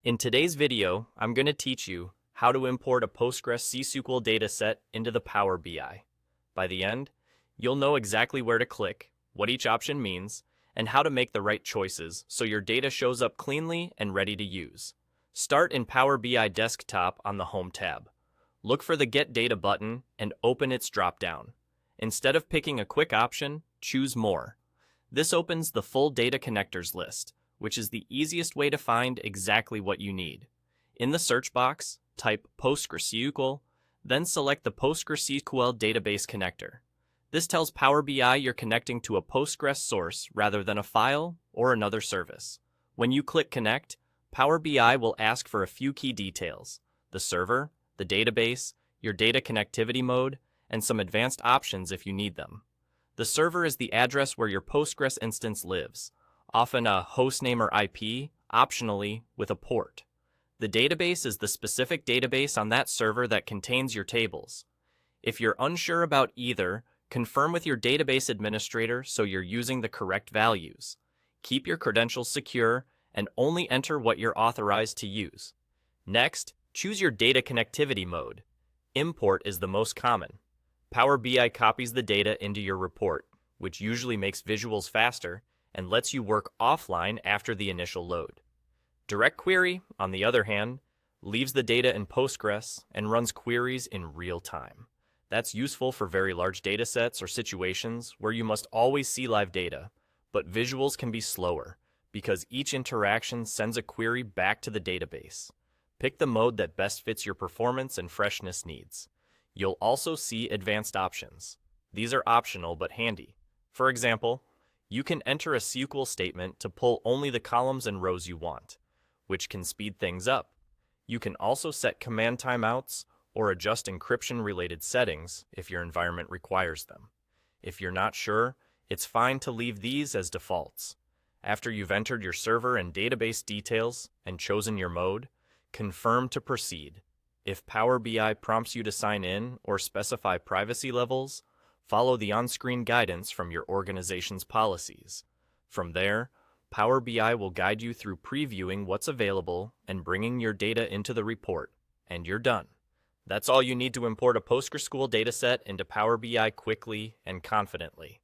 In today's video, I'm going to teach you how to import a PostgreSQL dataset into the Power BI. By the end, you'll know exactly where to click, what each option means, and how to make the right choices so your data shows up cleanly and ready to use. Start in Power BI Desktop on the Home tab. Look for the Get Data button and open its dropdown. Instead of picking a quick option, choose More. This opens the full data connectors list, which is the easiest way to find exactly what you need. In the search box, type PostgreSQL, then select the PostgreSQL Database connector. This tells Power BI you're connecting to a Postgres source rather than a file or another service. When you click Connect, Power BI will ask for a few key details: the server, the database, your data connectivity mode, and some advanced options if you need them. The server is the address where your Postgres instance lives, often a hostname or IP, optionally with a port. The database is the specific database on that server that contains your tables. If you're unsure about either, confirm with your database administrator so you're using the correct values. Keep your credentials secure and only enter what you're authorized to use. Next, choose your data connectivity mode. Import is the most common. Power BI copies the data into your report, which usually makes visuals faster and lets you work offline after the initial load. Direct Query, on the other hand, leaves the data in Postgres and runs queries in real time. That's useful for very large datasets or situations where you must always see live data, but visuals can be slower because each interaction sends a query back to the database. Pick the mode that best fits your performance and freshness needs. You'll also see advanced options. These are optional but handy. For example, you can enter a SQL statement to pull only the columns and rows you want, which can speed things up. You can also set command timeouts or adjust encryption-related settings if your environment requires them. If you're not sure, it's fine to leave these as defaults. After you've entered your server and database details and chosen your mode, confirm to proceed. If Power BI prompts you to sign in or specify privacy levels, follow the on-screen guidance from your organization's policies. From there, Power BI will guide you through previewing what's available and bringing your data into the report, and you're done. That's all you need to import a PostgreSQL dataset into Power BI quickly and confidently.